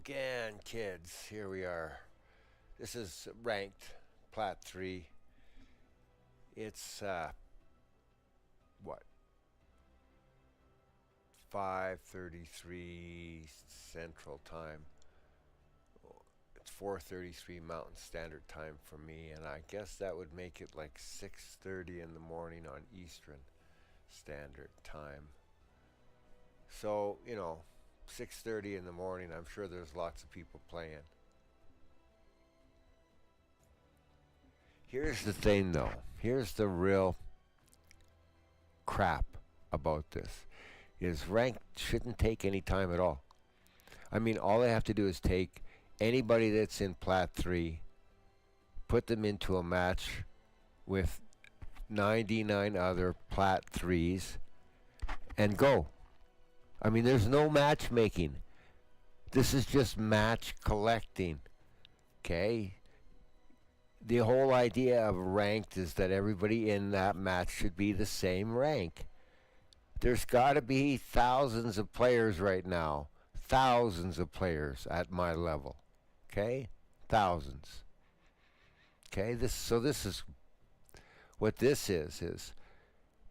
again, kids. Here we are. This is ranked Plat 3. It's what 5:33 Central Time. It's 4:33 Mountain Standard Time for me, and I guess that would make it like 6:30 in the morning on Eastern Standard Time. So 6:30 in the morning. I'm sure there's lots of people playing. Here's the thing, though. Here's the real crap about this: is ranked shouldn't take any time at all. I mean, all they have to do is take anybody that's in Plat 3, put them into a match with 99 other Plat 3s, and go. I mean, there's no matchmaking. This is just match collecting. Okay? The whole idea of ranked is that everybody in that match should be the same rank. There's got to be thousands of players right now. Thousands of players at my level. Okay? Thousands. Okay? This is what this is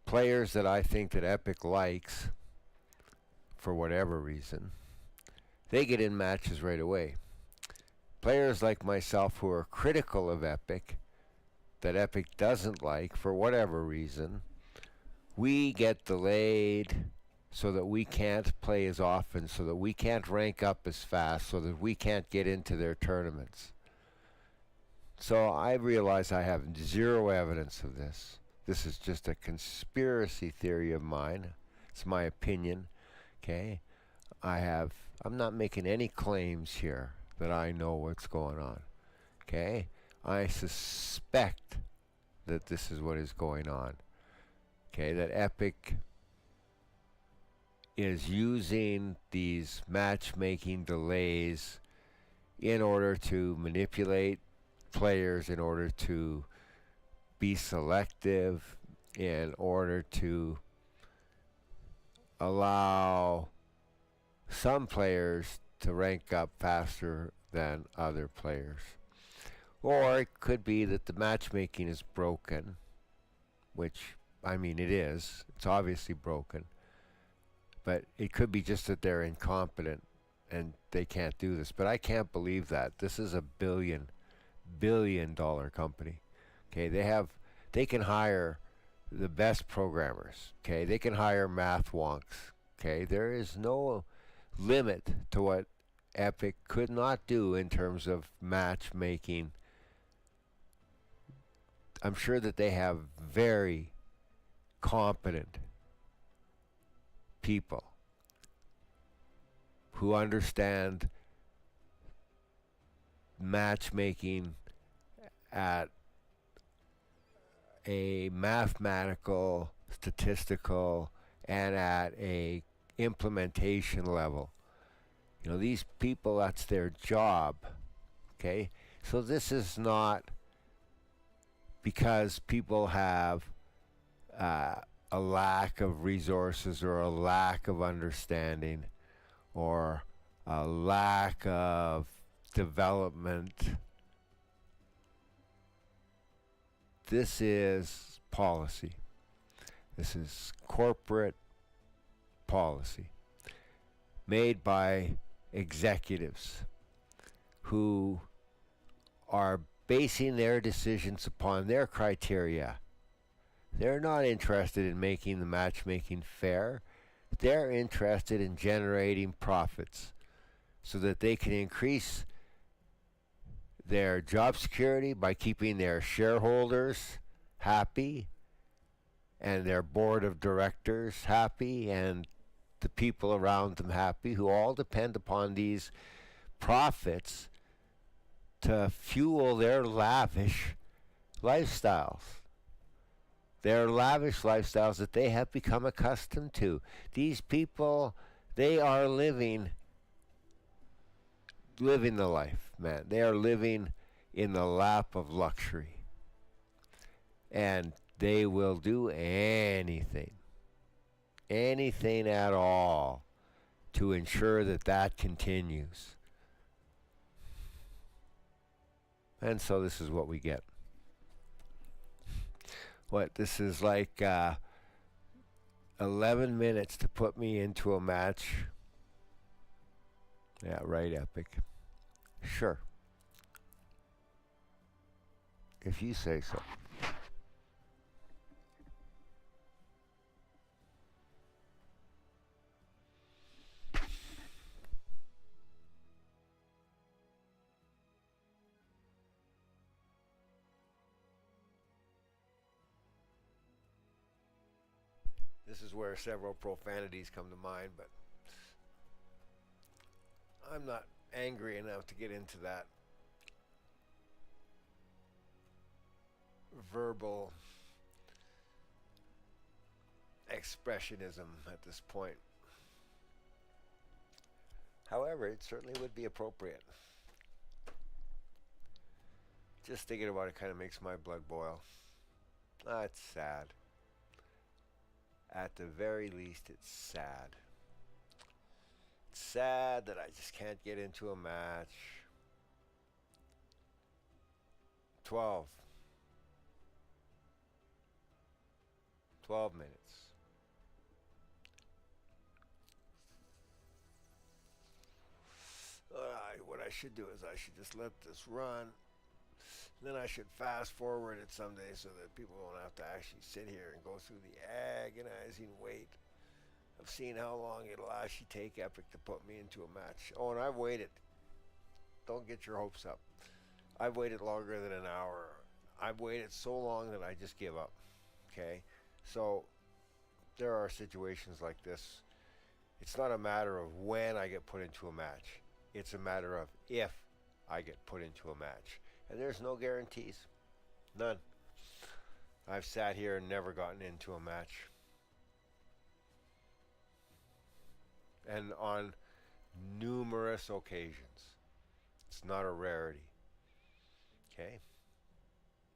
players that I think that Epic likes for whatever reason. They get in matches right away. Players like myself who are critical of Epic, that Epic doesn't like for whatever reason, we get delayed so that we can't play as often, so that we can't rank up as fast, so that we can't get into their tournaments. So I realize I have zero evidence of this. This is just a conspiracy theory of mine. It's my opinion. Okay? I'm not making any claims here that I know what's going on. Okay? I suspect that this is what is going on. Okay? That Epic is using these matchmaking delays in order to manipulate players, in order to be selective, in order to allow some players to rank up faster than other players. Or it could be that the matchmaking is broken, which, I mean, it is. It's obviously broken. But it could be just that they're incompetent and they can't do this. But I can't believe that. This is a billion dollar company. Okay, they can hire the best programmers. Okay, they can hire math wonks. Okay, there is no limit to what Epic could not do in terms of matchmaking. I'm sure that they have very competent people who understand matchmaking at a mathematical, statistical, and at a implementation level. These people, that's their job. Okay? So this is not because people have a lack of resources or a lack of understanding or a lack of development. This is policy. This is corporate policy made by executives who are basing their decisions upon their criteria. They're not interested in making the matchmaking fair. They're interested in generating profits so that they can increase their job security by keeping their shareholders happy and their board of directors happy and the people around them happy, who all depend upon these profits to fuel their lavish lifestyles. Their lavish lifestyles that they have become accustomed to. These people, they are living the life, man. They are living in the lap of luxury. And they will do anything at all to ensure that that continues. And so this is what we get. What, this is like 11 minutes to put me into a match. Yeah, right, Epic. Sure, if you say so. This is where several profanities come to mind, but I'm not angry enough to get into that verbal expressionism at this point. However, it certainly would be appropriate. Just thinking about it kind of makes my blood boil. Ah, it's sad. At the very least, it's sad. It's sad that I just can't get into a match. 12. 12 minutes. What I should do is I should just let this run. Then I should fast forward it someday so that people don't have to actually sit here and go through the agonizing wait of seeing how long it'll actually take Epic to put me into a match. Oh, and I've waited. Don't get your hopes up. I've waited longer than an hour. I've waited so long that I just give up. Okay? So there are situations like this. It's not a matter of when I get put into a match. It's a matter of if I get put into a match. And there's no guarantees. None. I've sat here and never gotten into a match. And on numerous occasions. It's not a rarity. Okay?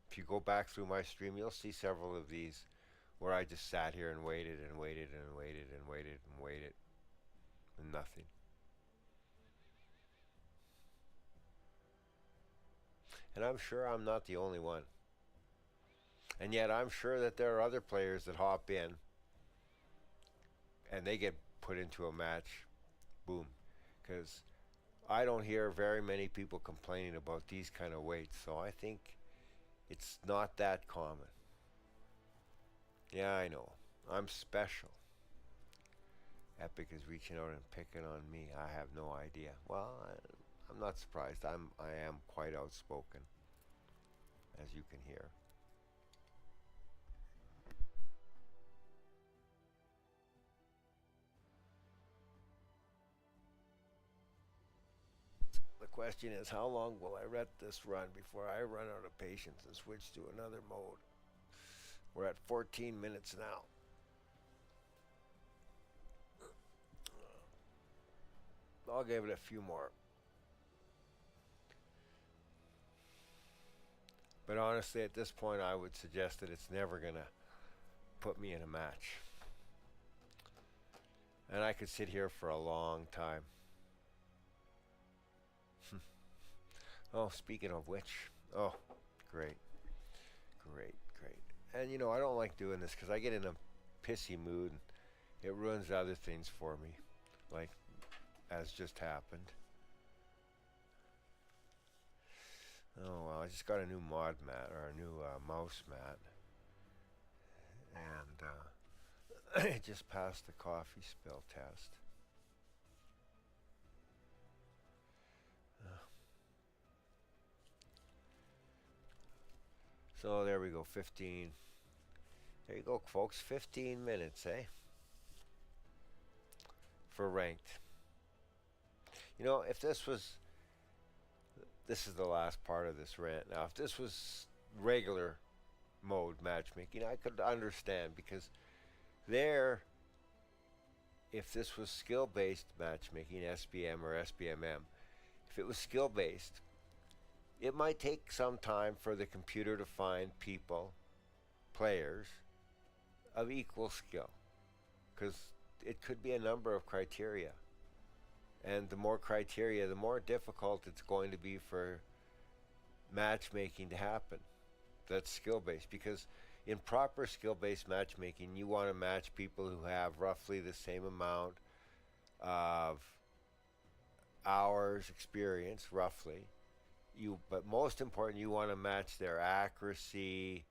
If you go back through my stream, you'll see several of these where I just sat here and waited and waited and waited and waited and waited and nothing. And I'm sure I'm not the only one. And yet I'm sure that there are other players that hop in and they get put into a match. Boom. Because I don't hear very many people complaining about these kind of waits. So I think it's not that common. Yeah, I know. I'm special. Epic is reaching out and picking on me. I have no idea. Well, I'm not surprised. I am quite outspoken, as you can hear. The question is, how long will I let this run before I run out of patience and switch to another mode? We're at 14 minutes now. I'll give it a few more. But honestly, at this point, I would suggest that it's never going to put me in a match. And I could sit here for a long time. Oh, speaking of which, oh, great, great, great. And you know, I don't like doing this because I get in a pissy mood and it ruins other things for me, like as just happened. Oh well, I just got a new mod mat or a new mouse mat, and it just passed the coffee spill test. So there we go, 15. There you go, folks, 15 minutes, eh? For ranked. You know, if this is the last part of this rant. Now, if this was regular mode matchmaking, I could understand because there, if this was skill-based matchmaking, SBM or SBMM, if it was skill-based, it might take some time for the computer to find people, players, of equal skill. Because it could be a number of criteria. And the more criteria, the more difficult it's going to be for matchmaking to happen. That's skill based because in proper skill based matchmaking, you want to match people who have roughly the same amount of hours experience, roughly. But most important, you want to match their accuracy.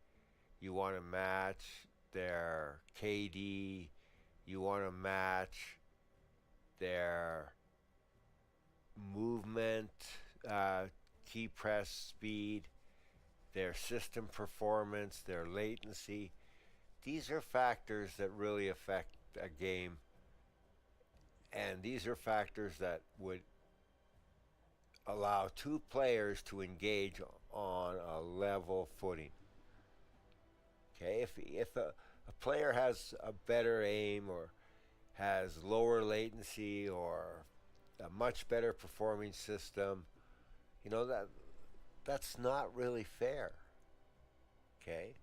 You want to match their KD. You want to match their movement, uh, key press speed, their system performance, their latency. These are factors that really affect a game, and these are factors that would allow two players to engage on a level footing. Okay, if a player has a better aim or has lower latency or a much better performing system, you know that's not really fair. Okay,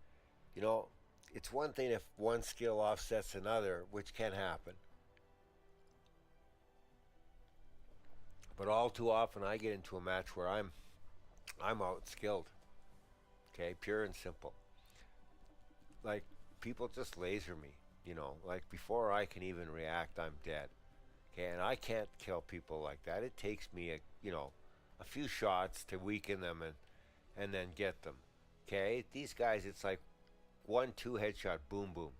you know it's one thing if one skill offsets another, which can happen, but all too often I get into a match where I'm outskilled. Okay, pure and simple. Like people just laser me. Like before I can even react, I'm dead. Okay, and I can't kill people like that. It takes me a few shots to weaken them and then get them. Okay, these guys, it's like 1-2 headshot, boom boom.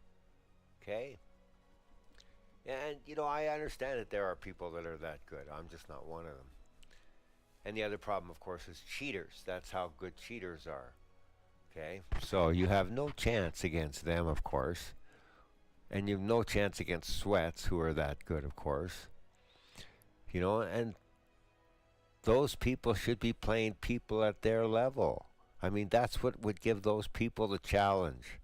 Okay, and I understand that there are people that are that good. I'm just not one of them. And the other problem, of course, is cheaters. That's how good cheaters are. Okay, so you have no chance against them, of course, and you have no chance against sweats who are that good, of course. And those people should be playing people at their level. I mean, that's what would give those people the challenge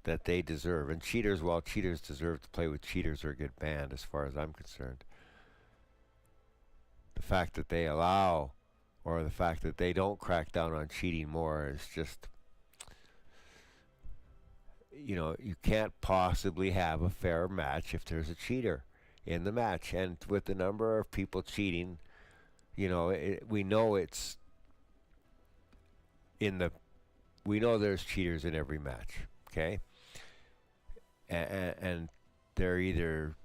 that they deserve. And cheaters, well, cheaters deserve to play with cheaters or get banned, as far as I'm concerned. The fact that they allow, or the fact that they don't crack down on cheating more is just, you can't possibly have a fair match if there's a cheater in the match. And with the number of people cheating, we know it's we know there's cheaters in every match, okay? And they're either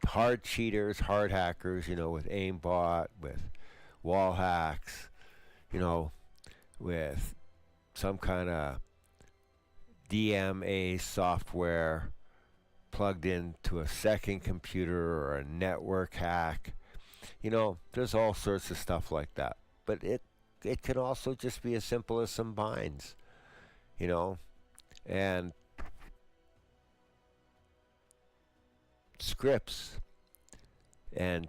hard cheaters, hard hackers, with aimbot, with wall hacks, with some kind of DMA software plugged into a second computer or a network hack. There's all sorts of stuff like that. But it can also just be as simple as some binds, and scripts and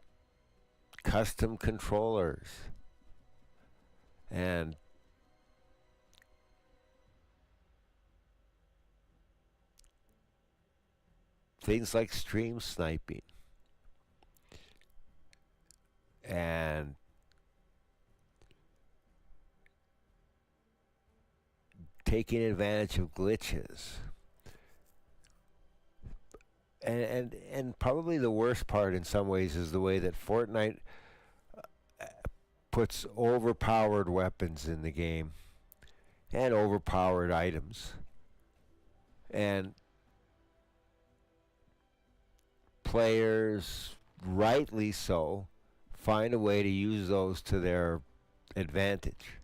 custom controllers and things like stream sniping and taking advantage of glitches. And probably the worst part in some ways is the way that Fortnite puts overpowered weapons in the game and overpowered items. And players, rightly so, find a way to use those to their advantage.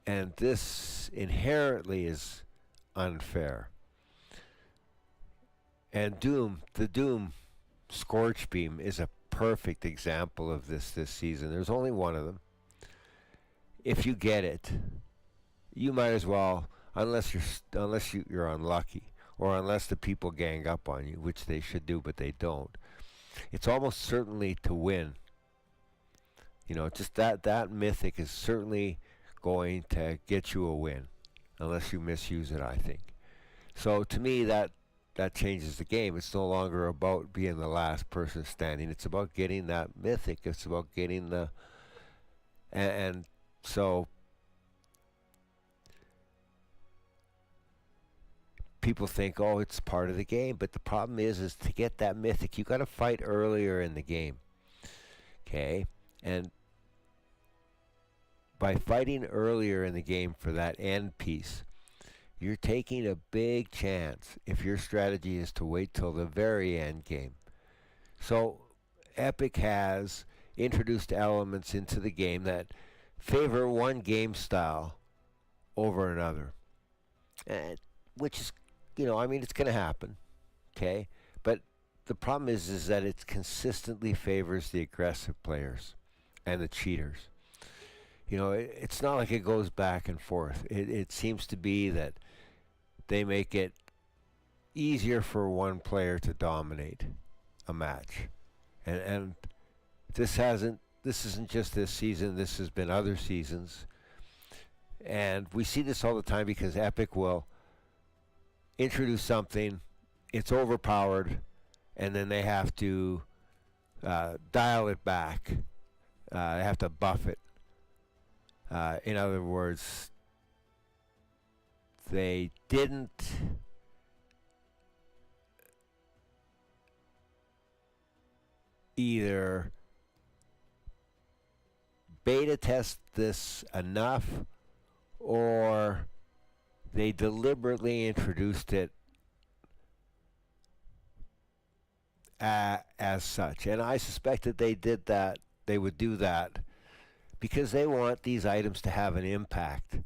And this inherently is unfair. And the Doom Scorch Beam is a perfect example of this season. There's only one of them. If you get it, you might as well, unless you're unlucky, or unless the people gang up on you, which they should do, but they don't. It's almost certainly to win. Just that mythic is certainly going to get you a win, unless you misuse it, I think. So to me, that changes the game. It's no longer about being the last person standing. It's about getting that mythic. It's about getting and so people think, oh, it's part of the game. But the problem is to get that mythic, you got to fight earlier in the game. Okay? And by fighting earlier in the game for that end piece, you're taking a big chance if your strategy is to wait till the very end game. So Epic has introduced elements into the game that favor one game style over another, and which is, I mean, it's going to happen, okay? But the problem is that it consistently favors the aggressive players and the cheaters. It's not like it goes back and forth. It seems to be that they make it easier for one player to dominate a match, and this isn't just this season. This has been other seasons, and we see this all the time because Epic will introduce something, it's overpowered, and then they have to dial it back. They have to buff it. In other words, they didn't either beta test this enough, or they deliberately introduced it as such. And I suspect that they would do that because they want these items to have an impact.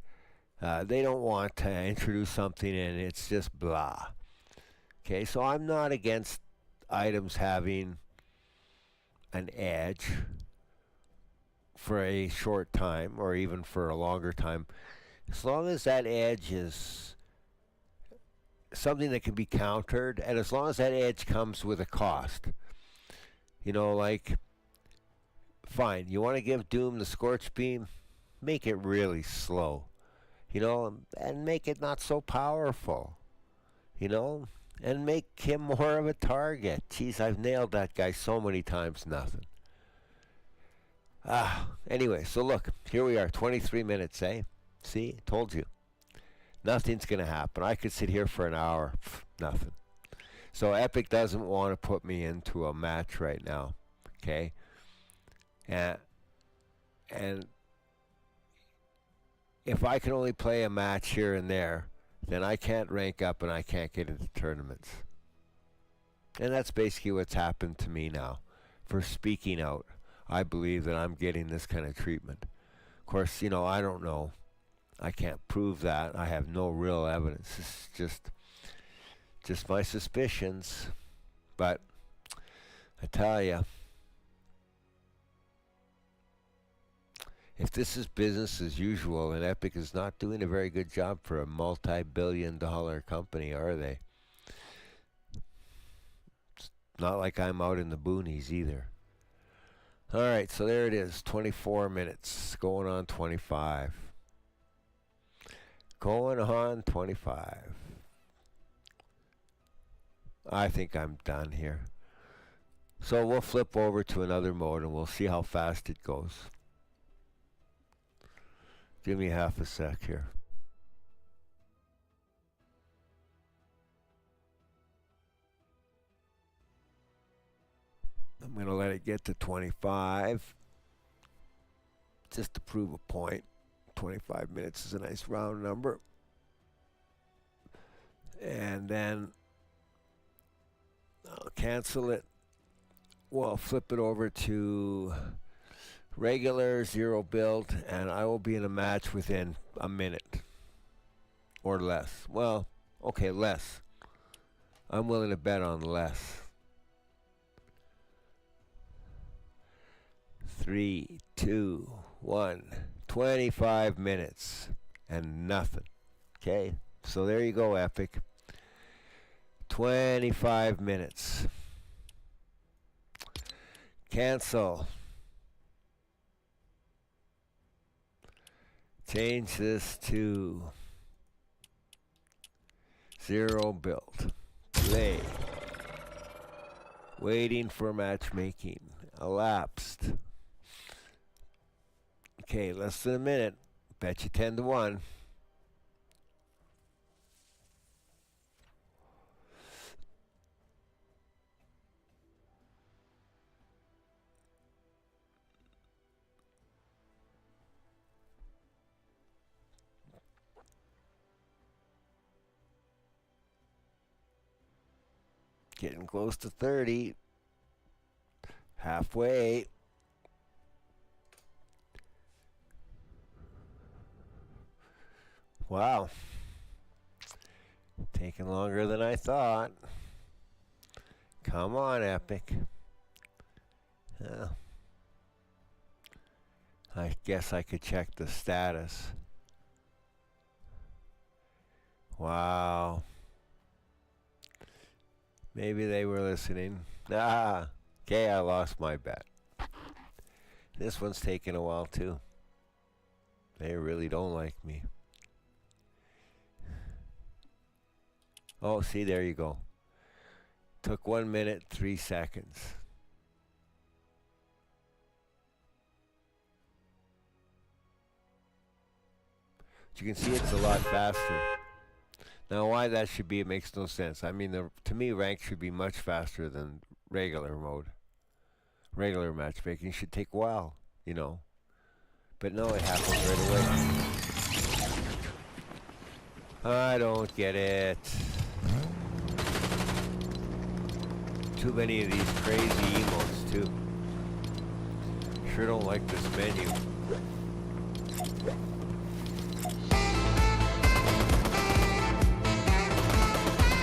They don't want to introduce something and it's just blah. Okay, so I'm not against items having an edge for a short time or even for a longer time, as long as that edge is something that can be countered, and as long as that edge comes with a cost. Like, fine, you want to give Doom the Scorch Beam, make it really slow, and make it not so powerful, and make him more of a target. Jeez, I've nailed that guy so many times, nothing. Anyway, so look, here we are, 23 minutes, eh? See, told you. Nothing's going to happen. I could sit here for an hour. Nothing. So Epic doesn't want to put me into a match right now, okay? And if I can only play a match here and there, then I can't rank up and I can't get into tournaments. And that's basically what's happened to me now. For speaking out, I believe that I'm getting this kind of treatment. Of course, I don't know. I can't prove that. I have no real evidence. It's just my suspicions. But I tell you, if this is business as usual, and Epic is not doing a very good job for a multi-billion-dollar company, are they? It's not like I'm out in the boonies either. All right, so there it is, 24 minutes, going on 25. Going on 25. I think I'm done here. So we'll flip over to another mode and we'll see how fast it goes. Give me half a sec here. I'm going to let it get to 25 just to prove a point. 25 minutes is a nice round number. And then I'll cancel it. We'll flip it over to regular 0 build, and I will be in a match within a minute or less. Well, okay, less. I'm willing to bet on less. 3, 2, 1. 25 minutes and nothing. Okay, so there you go, Epic. 25 minutes. Cancel. Change this to 0 build. Play. Waiting for matchmaking. Elapsed. Okay, less than a minute. Bet you 10 to 1. Getting close to 30. Halfway. Wow. Taking longer than I thought. Come on, Epic. I guess I could check the status. Wow. Maybe they were listening. Okay, I lost my bet. This one's taking a while too. They really don't like me. Oh, see, there you go. Took 1 minute, 3 seconds. But you can see it's a lot faster. Now, why that should be, it makes no sense. I mean, to me, rank should be much faster than regular mode. Regular matchmaking should take a while, you know. But no, it happens right away. I don't get it. Too many of these crazy emotes, too. Sure don't like this menu.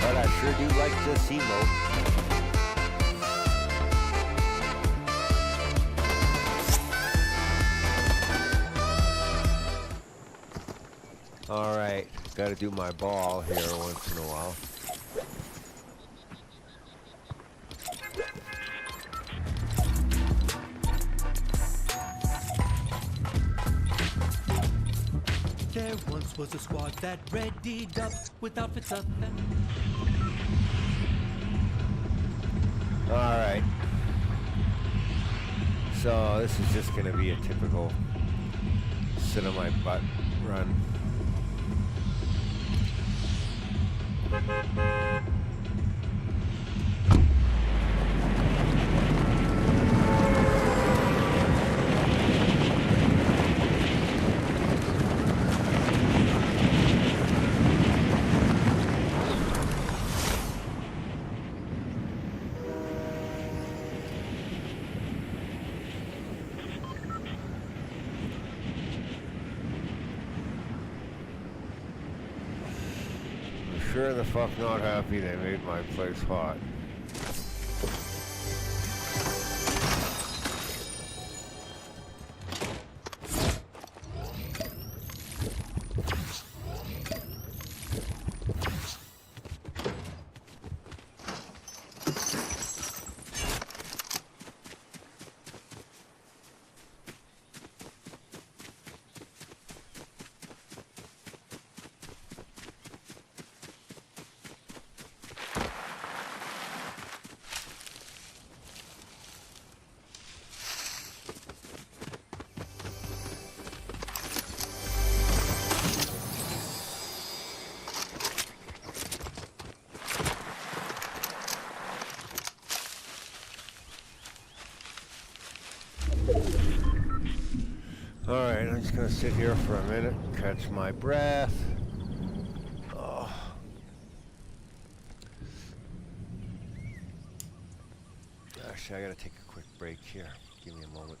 But I sure do like this emote. Alright, gotta do my ball here once in a while. There once was a squad that readied up with outfits of them. Alright. So this is just gonna be a typical sit on my butt run. Sure the fuck not happy they made my place hot. Alright, I'm just gonna sit here for a minute, catch my breath. Oh. Actually, I gotta take a quick break here. Give me a moment.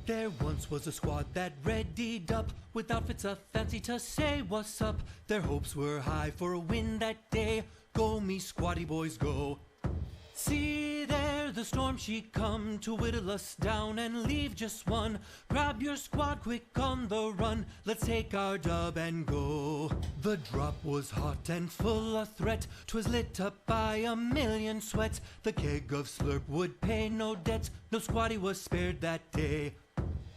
There once was a squad that readied up with outfits a fancy to say what's up. Their hopes were high for a win that day. Go me squatty boys go. See there the storm she come to whittle us down and leave just one. Grab your squad quick on the run, let's take our dub and go. The drop was hot and full of threat, 'twas lit up by a million sweats. The keg of slurp would pay no debt, no squatty was spared that day.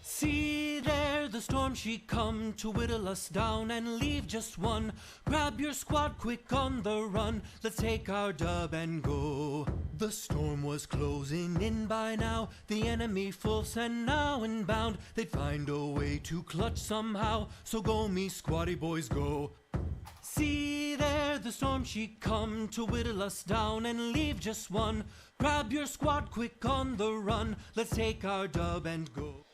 See there the storm she come to whittle us down and leave just one. Grab your squad quick on the run, let's take our dub and go. The storm was closing in by now, the enemy full send now and bound. They'd find a way to clutch somehow, so go me squatty boys go. See there the storm she come to whittle us down and leave just one. Grab your squad quick on the run, let's take our dub and go.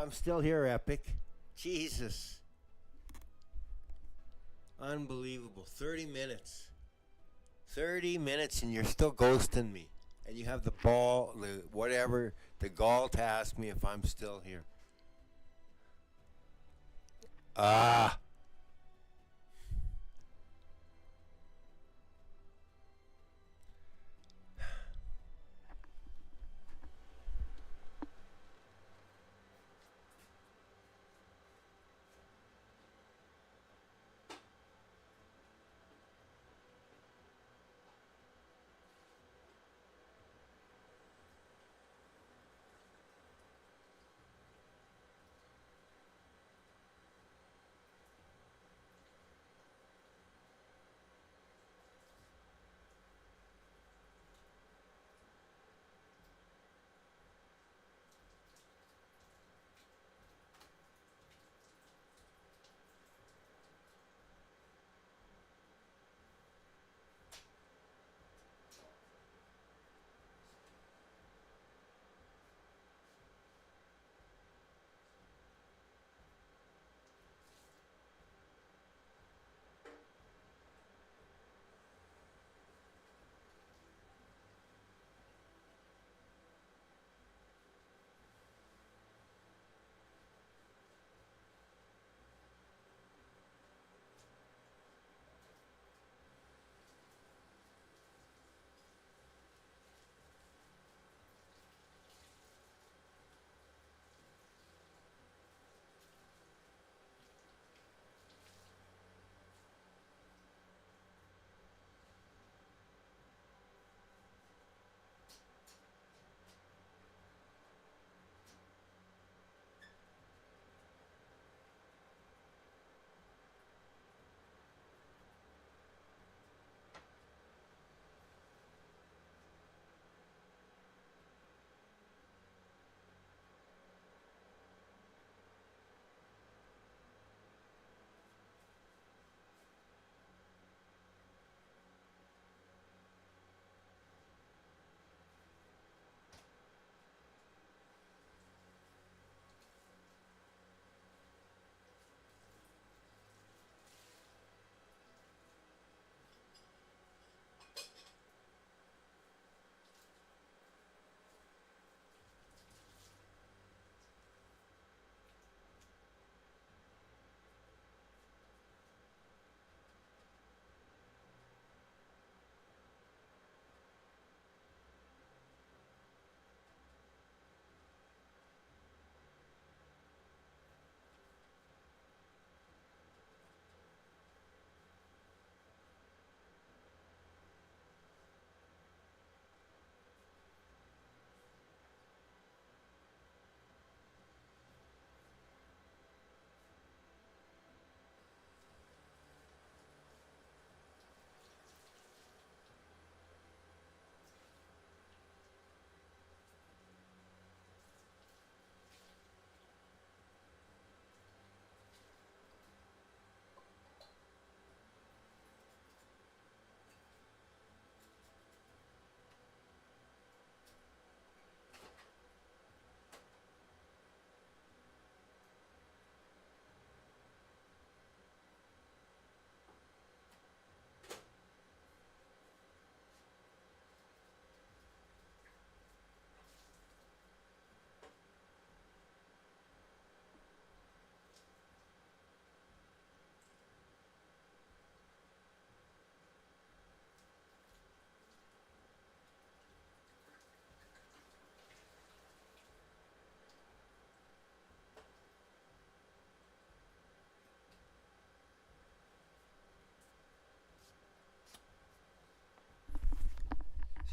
I'm still here, Epic. Jesus. Unbelievable. 30 minutes. 30 minutes and you're still ghosting me. And you have the the gall to ask me if I'm still here. Ah.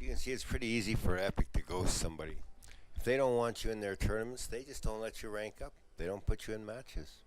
So you can see it's pretty easy for Epic to ghost somebody. If they don't want you in their tournaments, they just don't let you rank up. They don't put you in matches.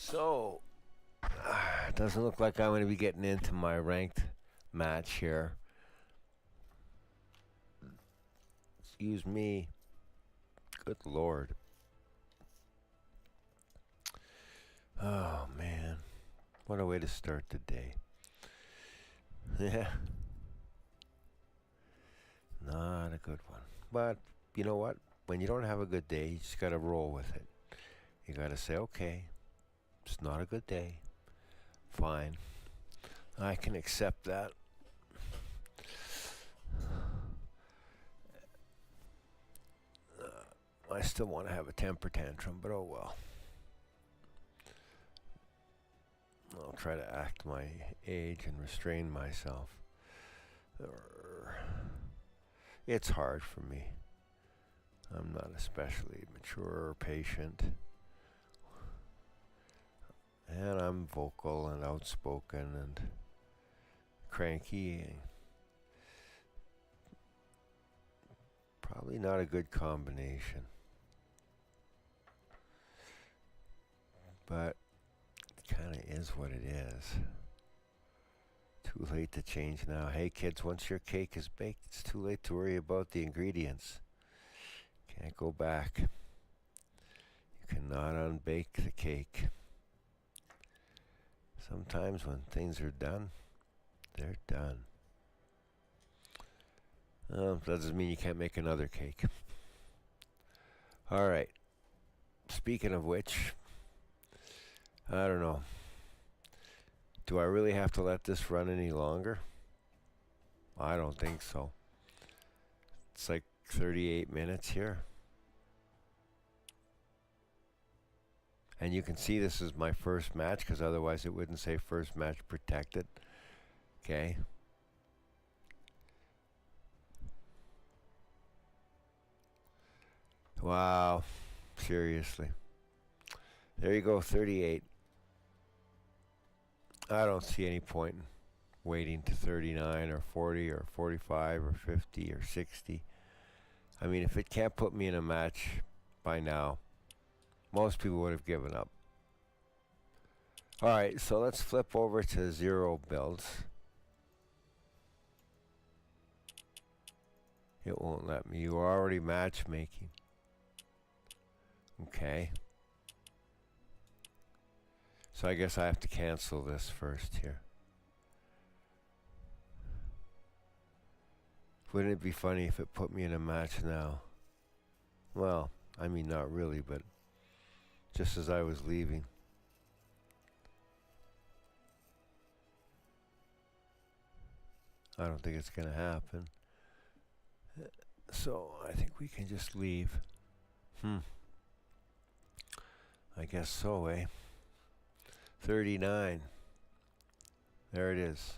So, it doesn't look like I'm going to be getting into my ranked match here. Excuse me. Good Lord. Oh, man. What a way to start the day. Yeah. Not a good one. But, you know what? When you don't have a good day, you just got to roll with it. You got to say, okay, it's not a good day. Fine. I can accept that. I still want to have a temper tantrum, but oh well. I'll try to act my age and restrain myself. It's hard for me. I'm not especially mature or patient. And I'm vocal and outspoken and cranky. Probably not a good combination. But it kind of is what it is. Too late to change now. Hey kids, once your cake is baked, it's too late to worry about the ingredients. Can't go back. You cannot unbake the cake. Sometimes when things are done, they're done. That doesn't mean you can't make another cake. All right. Speaking of which, I don't know. Do I really have to let this run any longer? I don't think so. It's like 38 minutes here. And you can see this is my first match because otherwise it wouldn't say first match protected. Okay. Wow. Seriously. There you go, 38. I don't see any point in waiting to 39 or 40 or 45 or 50 or 60. I mean, if it can't put me in a match by now, most people would have given up. All right, so let's flip over to 0 builds. It won't let me. You are already matchmaking. Okay. So I guess I have to cancel this first here. Wouldn't it be funny if it put me in a match now? Well, I mean, not really, but just as I was leaving. I don't think it's going to happen. So I think we can just leave. I guess so, eh? 39. There it is.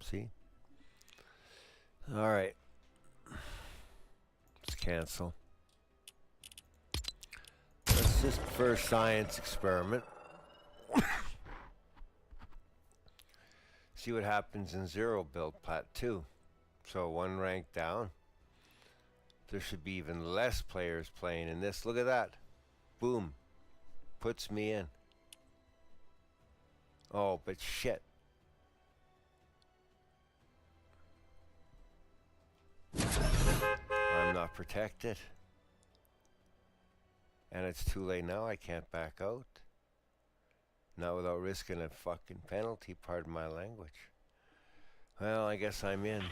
See? All right. Let's cancel. Let's just for a science experiment. See what happens in 0 build plat 2. So 1 rank down. There should be even less players playing in this. Look at that. Boom. Puts me in. Oh, but shit. I'm not protected. And it's too late now. I can't back out. Not without risking a fucking penalty, pardon my language. Well, I guess I'm in.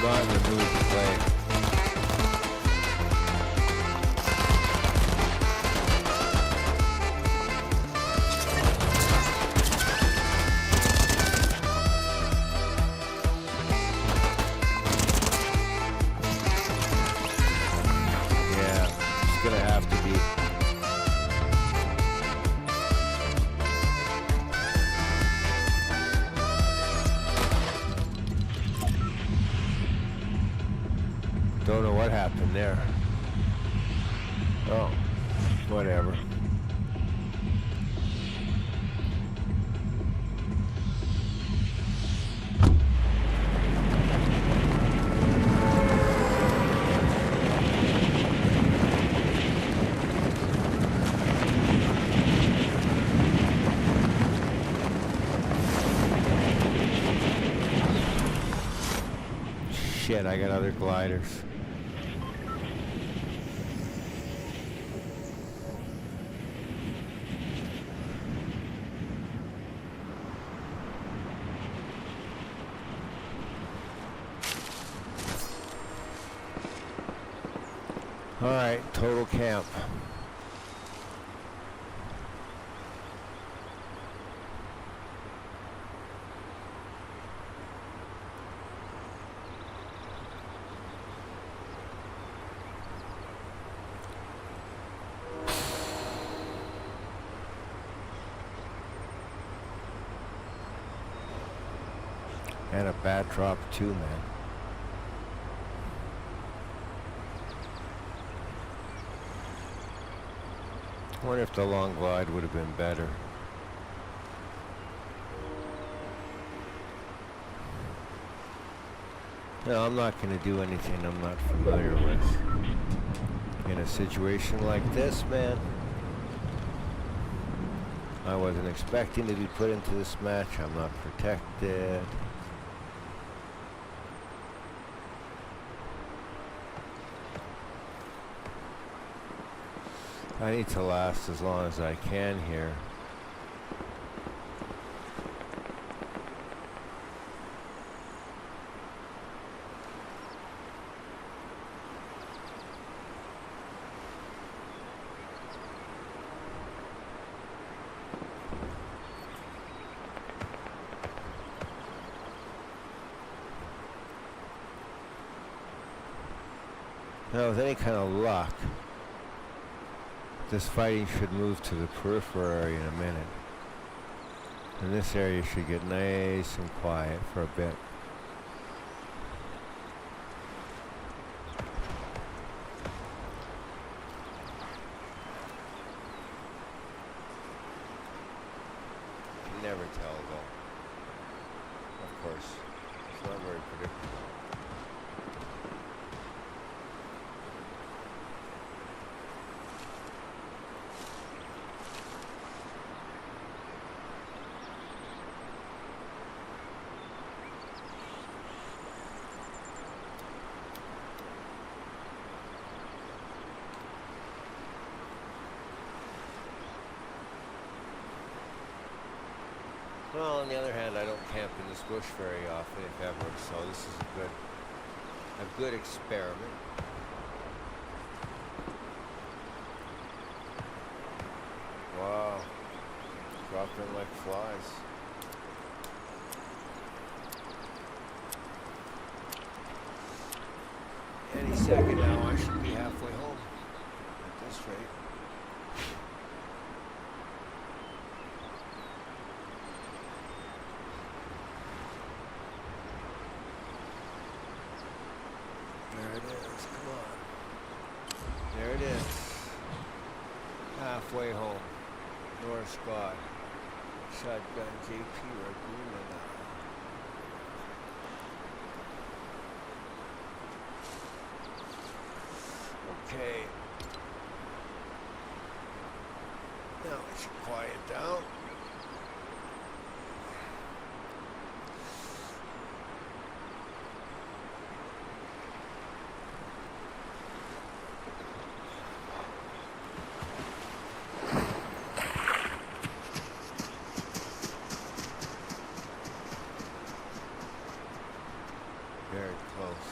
Not in the mood to play. Yeah, it's gonna have to be. Don't know what happened there. Oh, whatever. Shit, I got other gliders. Alright, total camp. And a bad drop too, man. I wonder if the long glide would have been better. No, I'm not going to do anything I'm not familiar with. In a situation like this, man, I wasn't expecting to be put into this match. I'm not protected. I need to last as long as I can here. Now, with any kind of luck, this fighting should move to the peripheral area in a minute. And this area should get nice and quiet for a bit. You can never tell though. Of course, it's not very predictable. Well, on the other hand, I don't camp in this bush very often, if ever, so this is a good experiment. Wow, dropping like flies. Any second now, I should be halfway home at this rate. There it is, come on. There it is. Halfway home. North Scott. Shotgun JP Raguna now. Okay. Now it should quiet down. Very close.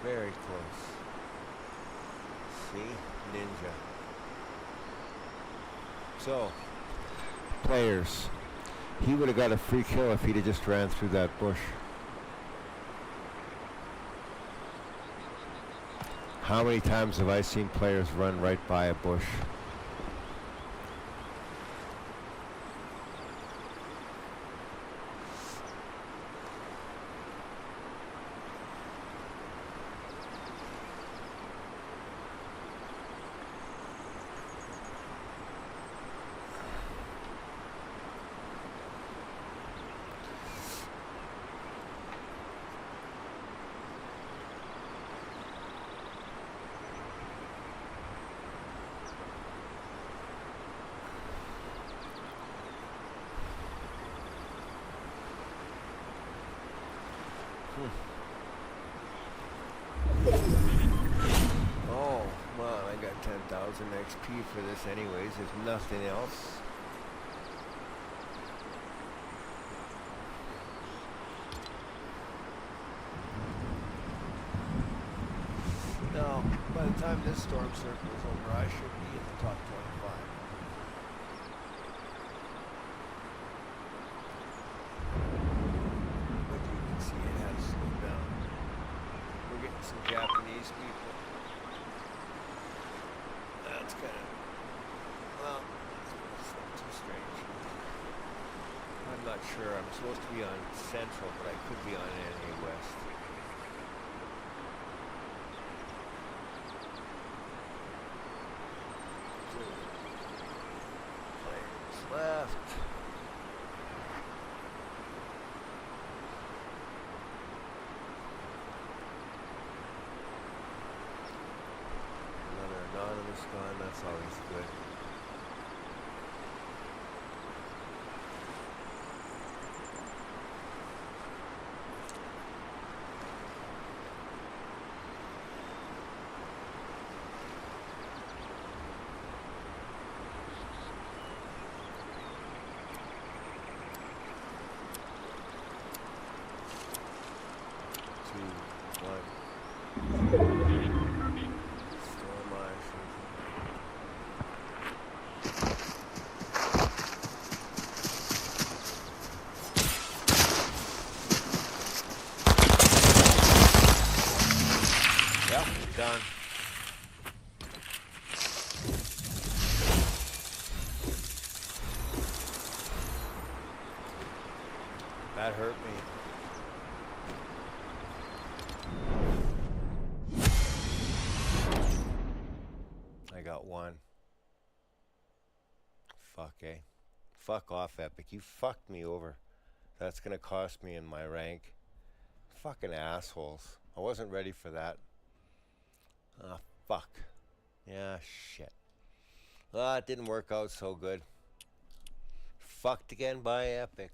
Very close. See? Ninja. So, players. He would have got a free kill if he'd have just ran through that bush. How many times have I seen players run right by a bush? Oh, well, I got 10,000 XP for this anyways, if nothing else. Now, by the time this storm circle is over, I should be in the top 25. But you can see it has slowed down. We're getting some Japanese people. That's kind of, well, it's not too strange. I'm not sure. I'm supposed to be on Central, but I could be on NA West. Left. Another anonymous gone, that's always good. Yep, done. That hurt me. I got one. Fuck, eh? Fuck off, Epic. You fucked me over. That's gonna cost me in my rank. Fucking assholes. I wasn't ready for that. Ah, fuck. Yeah, shit. Ah, it didn't work out so good. Fucked again by Epic.